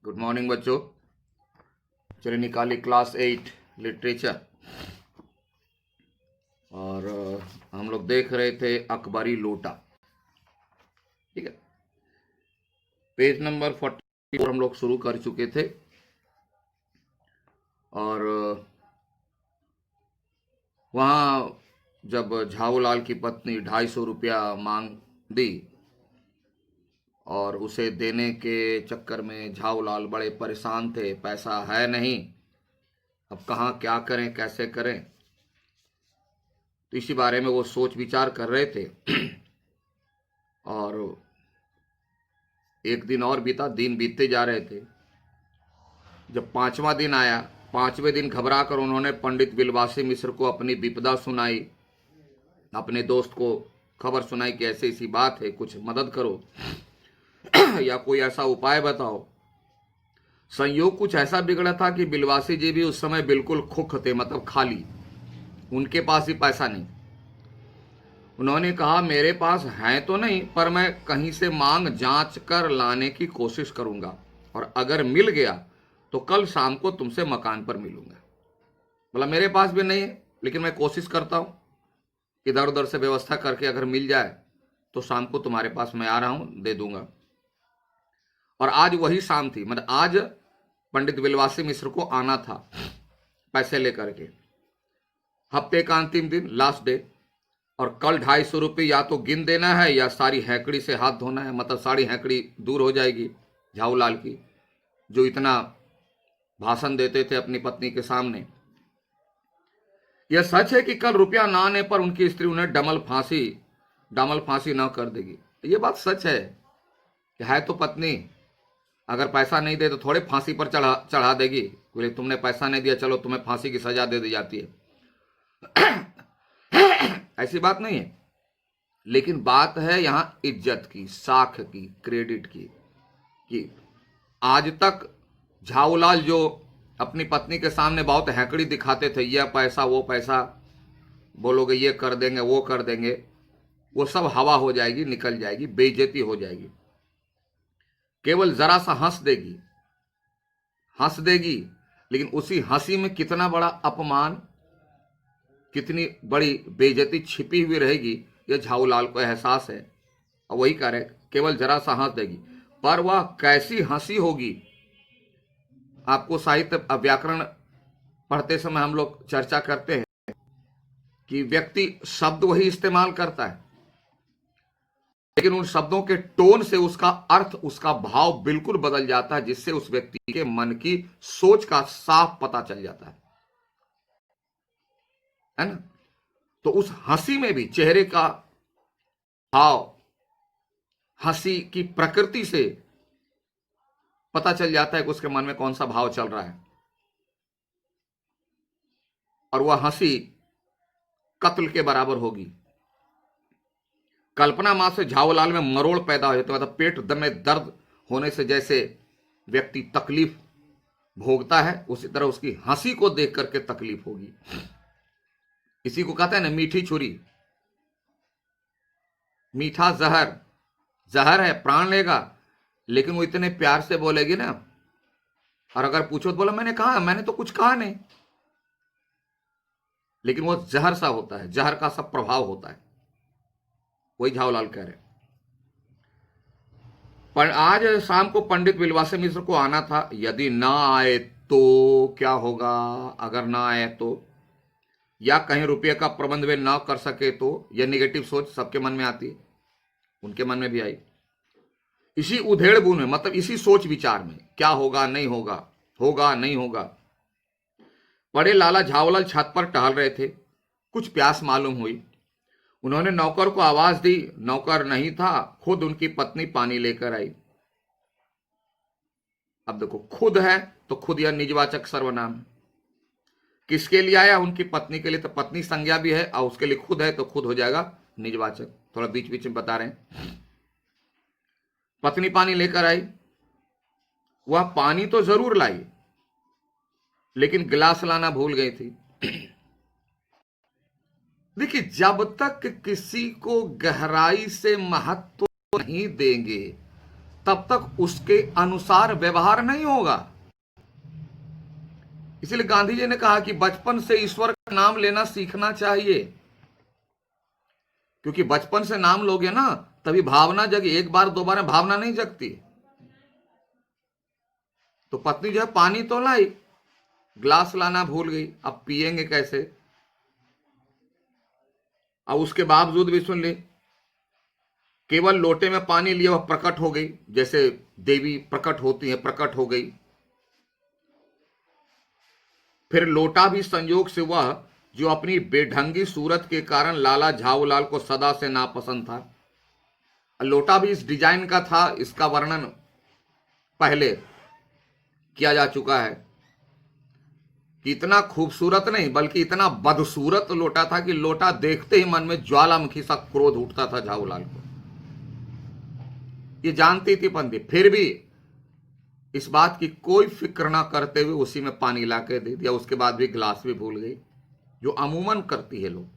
Good morning बच्चों। चलिए निकाली क्लास 8 लिटरेचर और हम लोग देख रहे थे अकबरी लोटा। ठीक है, पेज नंबर 44 हम लोग शुरू कर चुके थे और वहाँ जब झाऊलाल की पत्नी 250 मांग दी और उसे देने के चक्कर में झाऊलाल बड़े परेशान थे, पैसा है नहीं, अब कहाँ क्या करें कैसे करें। तो इसी बारे में वो सोच विचार कर रहे थे और एक दिन और बीता, दिन बीतते जा रहे थे। जब 5वां दिन आया, 5वें दिन घबरा कर उन्होंने पंडित बिलवासी मिश्र को अपनी विपदा सुनाई, अपने दोस्त को खबर सुनाई कि ऐसी ऐसी बात है, कुछ मदद करो या कोई ऐसा उपाय बताओ। संयोग कुछ ऐसा बिगड़ा था कि बिलवासी जी भी उस समय बिल्कुल खुख थे, मतलब खाली, उनके पास भी पैसा नहीं। उन्होंने कहा मेरे पास है तो नहीं, पर मैं कहीं से मांग जांच कर लाने की कोशिश करूंगा और अगर मिल गया तो कल शाम को तुमसे मकान पर मिलूंगा। बोला मेरे पास भी नहीं है, लेकिन मैं कोशिश करता हूं, इधर उधर से व्यवस्था करके अगर मिल जाए तो शाम को तुम्हारे पास मैं आ रहा हूं, दे दूंगा। और आज वही शाम थी, मतलब आज पंडित बिलवासी मिश्र को आना था पैसे लेकर के, हफ्ते का अंतिम दिन, लास्ट डे। और कल 250 रुपये या तो गिन देना है या सारी हैकड़ी से हाथ धोना है, मतलब सारी हैकड़ी दूर हो जाएगी झाऊलाल की, जो इतना भाषण देते थे अपनी पत्नी के सामने। यह सच है कि कल रुपया ना आने पर उनकी स्त्री उन्हें डामल फांसी न कर देगी। यह बात सच है कि है तो पत्नी, अगर पैसा नहीं दे तो थोड़े फांसी पर चढ़ा देगी, बोले तुमने पैसा नहीं दिया चलो तुम्हें फांसी की सजा दे दी जाती है। ऐसी बात नहीं है, लेकिन बात है यहां इज्जत की, साख की, क्रेडिट की, कि आज तक झाऊलाल जो अपनी पत्नी के सामने बहुत हैकड़ी दिखाते थे, यह पैसा वो पैसा, बोलोगे ये कर देंगे वो कर देंगे, वो सब हवा हो जाएगी, निकल जाएगी, बेइज्जती हो जाएगी। केवल जरा सा हंस देगी, लेकिन उसी हंसी में कितना बड़ा अपमान, कितनी बड़ी बेइज्जती छिपी हुई रहेगी, यह झाऊलाल को एहसास है। और वही कह रहे, केवल जरा सा हंस देगी, पर वह कैसी हंसी होगी। आपको साहित्य व्याकरण पढ़ते समय हम लोग चर्चा करते हैं कि व्यक्ति शब्द वही इस्तेमाल करता है, लेकिन उन शब्दों के टोन से उसका अर्थ, उसका भाव बिल्कुल बदल जाता है, जिससे उस व्यक्ति के मन की सोच का साफ पता चल जाता है ना। तो उस हंसी में भी चेहरे का भाव, हंसी की प्रकृति से पता चल जाता है कि उसके मन में कौन सा भाव चल रहा है। और वह हंसी कत्ल के बराबर होगी। कल्पना मां से झाऊलाल में मरोड़ पैदा हो जाता है, मतलब पेट में दर्द होने से जैसे व्यक्ति तकलीफ भोगता है, उसी तरह उसकी हंसी को देख करके तकलीफ होगी। इसी को कहते हैं ना मीठी छुरी, मीठा जहर, जहर है प्राण लेगा, लेकिन वो इतने प्यार से बोलेगी ना, और अगर पूछो तो बोला मैंने कहा, मैंने तो कुछ कहा नहीं, लेकिन वो जहर सा होता है, जहर का सब प्रभाव होता है। वही झाऊलाल कह रहे। पर आज शाम को पंडित बिलवासी मिश्र को आना था, यदि ना आए तो क्या होगा, अगर ना आए तो, या कहीं रुपये का प्रबंध वे ना कर सके तो, यह निगेटिव सोच सबके मन में आती है, उनके मन में भी आई। इसी उधेड़ बुन में, मतलब इसी सोच विचार में, क्या होगा नहीं होगा, होगा नहीं होगा। बड़े लाला झाऊलाल छत पर टहल रहे थे, कुछ प्यास मालूम हुई। उन्होंने नौकर को आवाज दी, नौकर नहीं था, खुद उनकी पत्नी पानी लेकर आई। अब देखो, खुद है तो खुद यह निजवाचक सर्वनाम है। किसके लिए आया, उनकी पत्नी के लिए, तो पत्नी संज्ञा भी है, और उसके लिए खुद है तो खुद हो जाएगा निजवाचक। थोड़ा बीच बीच में बता रहे हैं। पत्नी पानी लेकर आई, वह पानी तो जरूर लाई, लेकिन गिलास लाना भूल गई थी। देखिए, जब तक किसी को गहराई से महत्व नहीं देंगे, तब तक उसके अनुसार व्यवहार नहीं होगा। इसलिए गांधी जी ने कहा कि बचपन से ईश्वर का नाम लेना सीखना चाहिए, क्योंकि बचपन से नाम लोगे ना तभी भावना जगी, एक बार दो बार में भावना नहीं जगती। तो पत्नी जो है पानी तो लाई, ग्लास लाना भूल गई, अब पिएंगे कैसे। अब उसके बावजूद भी सुन ली, केवल लोटे में पानी लिया वह प्रकट हो गई, जैसे देवी प्रकट होती है, प्रकट हो गई। फिर लोटा भी संयोग से वह जो अपनी बेढंगी सूरत के कारण लाला झाऊलाल को सदा से नापसंद था, लोटा भी इस डिजाइन का था। इसका वर्णन पहले किया जा चुका है कि इतना खूबसूरत नहीं बल्कि इतना बदसूरत लोटा था कि लोटा देखते ही मन में ज्वालामुखी सा क्रोध उठता था झाऊलाल को। ये जानती थी पंथी, फिर भी इस बात की कोई फिक्र ना करते हुए उसी में पानी ला के दे दिया। उसके बाद भी गिलास भी भूल गई, जो अमूमन करती है लोग।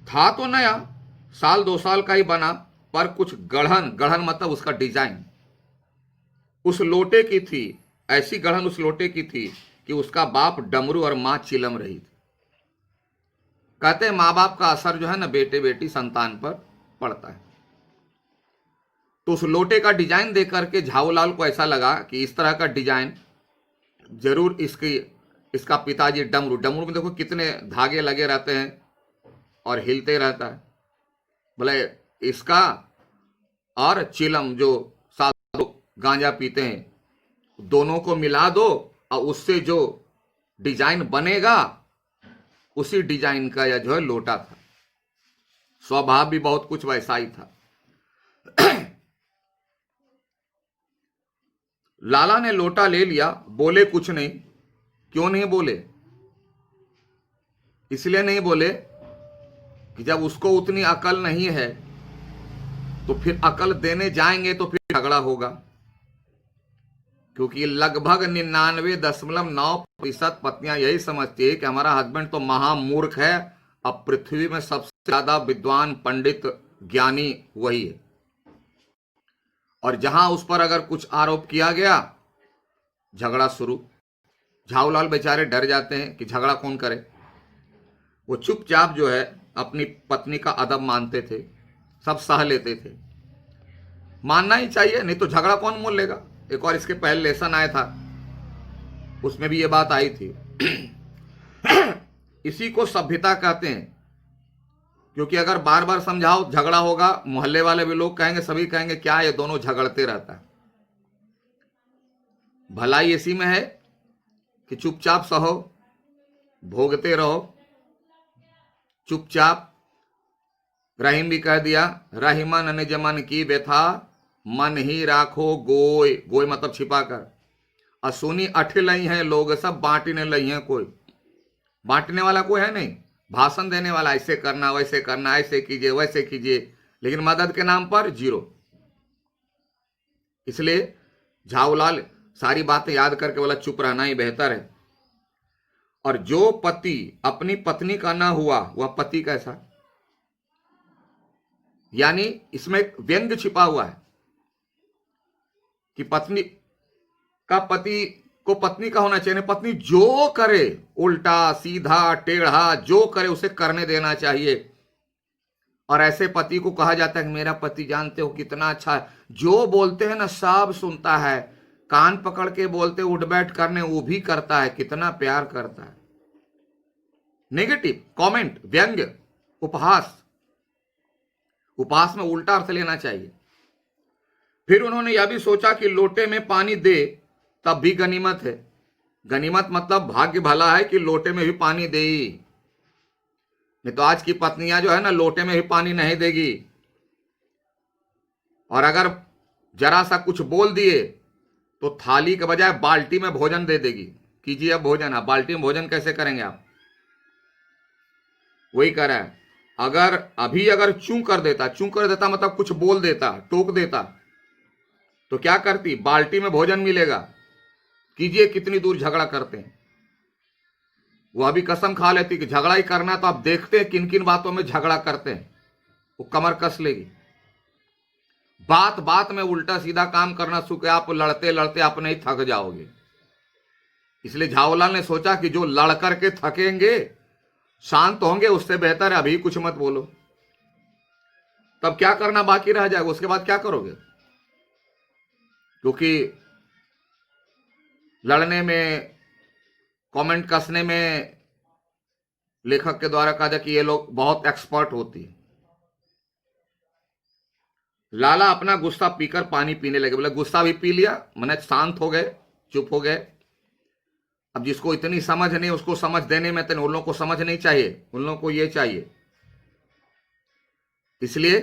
था तो नया, साल 2 साल का ही बना, पर कुछ गढ़न, गढ़न मतलब उसका डिजाइन उस लोटे की थी, ऐसी गढ़न उस लोटे की थी कि उसका बाप डमरू और मां चिलम रही थी। कहते हैं मां बाप का असर जो है ना बेटे बेटी संतान पर पड़ता है। तो उस लोटे का डिजाइन देख करके झाऊलाल को ऐसा लगा कि इस तरह का डिजाइन जरूर इसका पिताजी डमरू, डमरू में देखो कितने धागे लगे रहते हैं और हिलते रहता है, बोले इसका और चिलम जो साधु गांजा पीते हैं, दोनों को मिला दो और उससे जो डिजाइन बनेगा उसी डिजाइन का यह जो है लोटा था। स्वभाव भी बहुत कुछ वैसा ही था। लाला ने लोटा ले लिया, बोले कुछ नहीं। क्यों नहीं बोले? इसलिए नहीं बोले कि जब उसको उतनी अकल नहीं है तो फिर अकल देने जाएंगे तो फिर झगड़ा होगा, क्योंकि लगभग 99.9% पत्नियां यही समझती है कि हमारा हस्बैंड तो महामूर्ख है, अब पृथ्वी में सबसे ज्यादा विद्वान पंडित ज्ञानी वही है। और जहां उस पर अगर कुछ आरोप किया गया, झगड़ा शुरू। झाऊलाल बेचारे डर जाते हैं कि झगड़ा कौन करे। वो चुपचाप जो है अपनी पत्नी का अदब मानते थे, सब सह लेते थे। मानना ही चाहिए, नहीं तो झगड़ा कौन मोल लेगा। एक और इसके पहले लेसन आया था, उसमें भी ये बात आई थी। इसी को सभ्यता कहते हैं, क्योंकि अगर बार बार समझाओ झगड़ा होगा, मोहल्ले वाले भी लोग कहेंगे, सभी कहेंगे क्या ये दोनों झगड़ते रहता है। भलाई इसी में है कि चुपचाप सहो, भोगते रहो चुपचाप। रहीम भी कह दिया, रहीमन निज मन की व्यथा, मन ही राखो गोय। गोय मतलब छिपा कर। असुनी अठिल ही है लोग, सब बांटने लई है। कोई बांटने वाला कोई है नहीं, भाषण देने वाला, ऐसे करना वैसे करना, ऐसे कीजिए वैसे कीजिए, लेकिन मदद के नाम पर जीरो। इसलिए झाऊलाल सारी बातें याद करके बोला चुप रहना ही बेहतर है। और जो पति अपनी पत्नी का ना हुआ वह पति कैसा, यानी इसमें व्यंग्य छिपा हुआ है कि पत्नी का पति को पत्नी का होना चाहिए। पत्नी जो करे, उल्टा सीधा टेढ़ा जो करे उसे करने देना चाहिए। और ऐसे पति को कहा जाता है कि मेरा पति जानते हो कितना अच्छा है, जो बोलते हैं ना सब सुनता है, कान पकड़ के बोलते उठ बैठ करने वो भी करता है, कितना प्यार करता है। नेगेटिव कमेंट, व्यंग्य, उपहास। उपहास में उल्टा अर्थ लेना चाहिए। फिर उन्होंने यह भी सोचा कि लोटे में पानी दे तब भी गनीमत है। गनीमत मतलब भाग्य भला है कि लोटे में भी पानी दे। नहीं तो आज की पत्नियां जो है ना लोटे में भी पानी नहीं देगी, और अगर जरा सा कुछ बोल दिए तो थाली के बजाय बाल्टी में भोजन दे देगी। कीजिए अब भोजन। आप बाल्टी में भोजन कैसे करेंगे आप? वही कह रहा है। अगर चूं कर देता मतलब कुछ बोल देता, टोक देता, तो क्या करती? बाल्टी में भोजन मिलेगा। कीजिए कितनी दूर झगड़ा करते हैं। वो अभी कसम खा लेती कि झगड़ा ही करना, तो आप देखते हैं किन किन बातों में झगड़ा करते हैं। वो कमर कस लेगी। बात बात में उल्टा सीधा काम करना शुरू किया, आप लड़ते लड़ते अपने ही थक जाओगे। इसलिए झावलाल ने सोचा कि जो लड़ करके थकेंगे शांत होंगे, उससे बेहतर है अभी कुछ मत बोलो। तब क्या करना बाकी रह जाएगा, उसके बाद क्या करोगे? क्योंकि लड़ने में, कमेंट कसने में लेखक के द्वारा कहा जाए कि ये लोग बहुत एक्सपर्ट होती है। लाला अपना गुस्सा पीकर पानी पीने लगे। बोले गुस्सा भी पी लिया, मैंने शांत हो गए, चुप हो गए। अब जिसको इतनी समझ नहीं उसको समझ देने में तो उन लोगों को समझ नहीं चाहिए, उन लोगों को ये चाहिए। इसलिए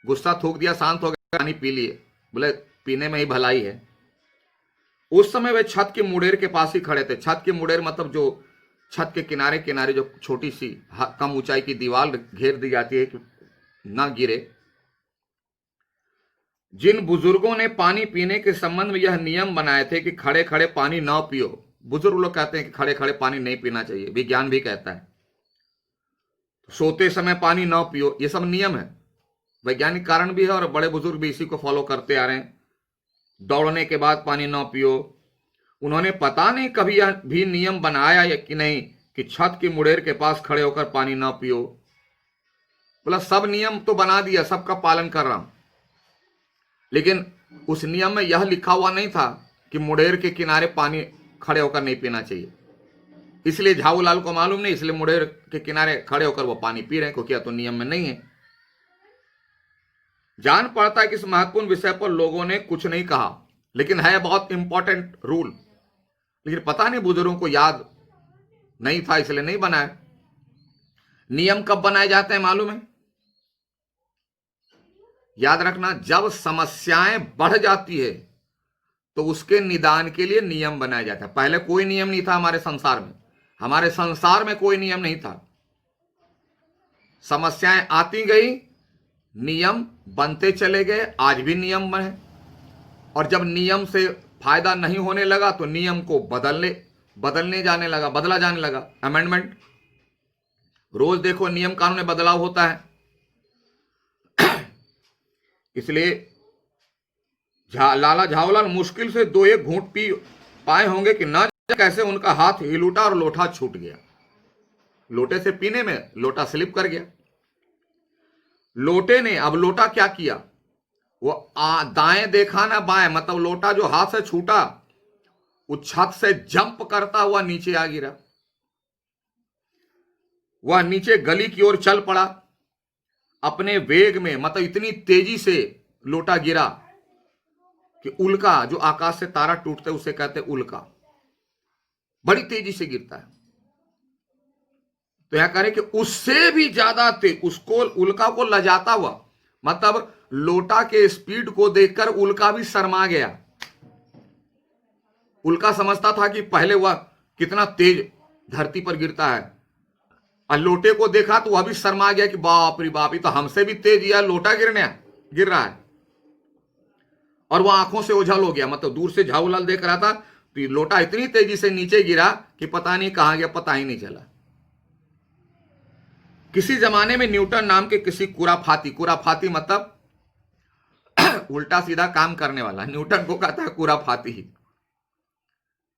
गुस्सा थूक दिया, शांत हो गया, पानी पी लिए। बोले पीने में ही भलाई है। उस समय वे छत के मुड़ेर के पास ही खड़े थे। छत के मुड़ेर मतलब जो छत के किनारे किनारे जो छोटी सी कम ऊंचाई की दीवार घेर दी जाती है कि ना गिरे। जिन बुजुर्गों ने पानी पीने के संबंध में यह नियम बनाए थे कि खड़े खड़े पानी ना पियो, बुजुर्ग लोग कहते हैं कि खड़े खड़े पानी नहीं पीना चाहिए, विज्ञान भी कहता है सोते समय पानी ना पियो, ये सब नियम है, वैज्ञानिक कारण भी है और बड़े बुजुर्ग भी इसी को फॉलो करते आ रहे हैं। दौड़ने के बाद पानी ना पियो। उन्होंने पता नहीं कभी यह भी नियम बनाया या कि नहीं कि छत की मुड़ेर के पास खड़े होकर पानी ना पियो। बोला सब नियम तो बना दिया, सबका पालन कर रहा हूं, लेकिन उस नियम में यह लिखा हुआ नहीं था कि मुड़ेर के किनारे पानी खड़े होकर नहीं पीना चाहिए। इसलिए झाऊलाल को मालूम नहीं, इसलिए मुड़ेर के किनारे खड़े होकर वो पानी पी रहे हैं, क्योंकि तो नियम में नहीं है। जान पड़ता है कि इस महत्वपूर्ण विषय पर लोगों ने कुछ नहीं कहा, लेकिन है बहुत इंपॉर्टेंट रूल, लेकिन पता नहीं बुजुर्गों को याद नहीं था इसलिए नहीं बनाया। नियम कब बनाए जाते हैं मालूम है? याद रखना, जब समस्याएं बढ़ जाती है तो उसके निदान के लिए नियम बनाया जाता है। पहले कोई नियम नहीं था हमारे संसार में, हमारे संसार में कोई नियम नहीं था। समस्याएं आती गई, नियम बनते चले गए, आज भी नियम बने। और जब नियम से फायदा नहीं होने लगा तो नियम को बदला जाने लगा, अमेंडमेंट। रोज देखो नियम कानून में बदलाव होता है। इसलिए लाला झावलाल मुश्किल से 2-1 घूंट पी पाए होंगे कि न कैसे उनका हाथ हिल उठा और लोटा छूट गया। लोटे से पीने में लोटा स्लिप कर गया। लोटे ने अब लोटा क्या किया, वो दाएं देखा ना बाएं, मतलब लोटा जो हाथ से छूटा वो छत से जंप करता हुआ नीचे आ गिरा। वह नीचे गली की ओर चल पड़ा अपने वेग में, मतलब इतनी तेजी से लोटा गिरा कि उल्का, जो आकाश से तारा टूटते उसे कहते उल्का, बड़ी तेजी से गिरता है। तो यह करें कि उससे भी ज्यादा तेज, उसको उल्का को लजाता हुआ, मतलब लोटा के स्पीड को देखकर उल्का भी शर्मा गया। उल्का समझता था कि पहले वह कितना तेज धरती पर गिरता है, और लोटे को देखा तो वह भी शर्मा गया कि बाप रे बाप, ये तो हमसे भी तेज या लोटा गिर रहा है। और वह आंखों से ओझल हो गया, मतलब दूर से झाऊलाल देख रहा था तो लोटा इतनी तेजी से नीचे गिरा कि पता नहीं कहां गया, पता ही नहीं चला। किसी जमाने में न्यूटन नाम के किसी कुराफाती मतलब उल्टा सीधा काम करने वाला, न्यूटन को कहता है कुराफाती ही,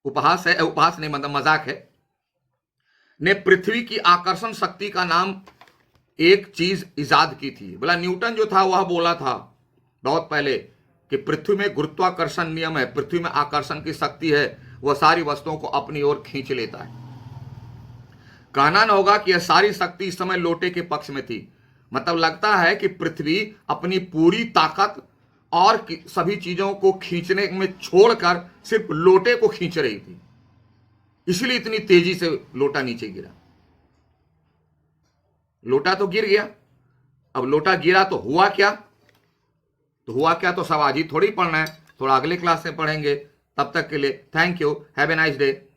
उपहास है, उपहास नहीं मतलब मजाक है, ने पृथ्वी की आकर्षण शक्ति का नाम एक चीज इजाद की थी। बोला न्यूटन जो था वह बोला था बहुत पहले कि पृथ्वी में गुरुत्वाकर्षण नियम है, पृथ्वी में आकर्षण की शक्ति है, वह सारी वस्तुओं को अपनी ओर खींच लेता है। कहना न होगा कि यह सारी शक्ति इस समय लोटे के पक्ष में थी, मतलब लगता है कि पृथ्वी अपनी पूरी ताकत और सभी चीजों को खींचने में छोड़कर सिर्फ लोटे को खींच रही थी, इसलिए इतनी तेजी से लोटा नीचे गिरा। लोटा तो गिर गया, अब लोटा गिरा तो हुआ क्या, तो सब आज ही थोड़ी पढ़ना है, थोड़ा अगले क्लास में पढ़ेंगे। तब तक के लिए thank you, have a nice day.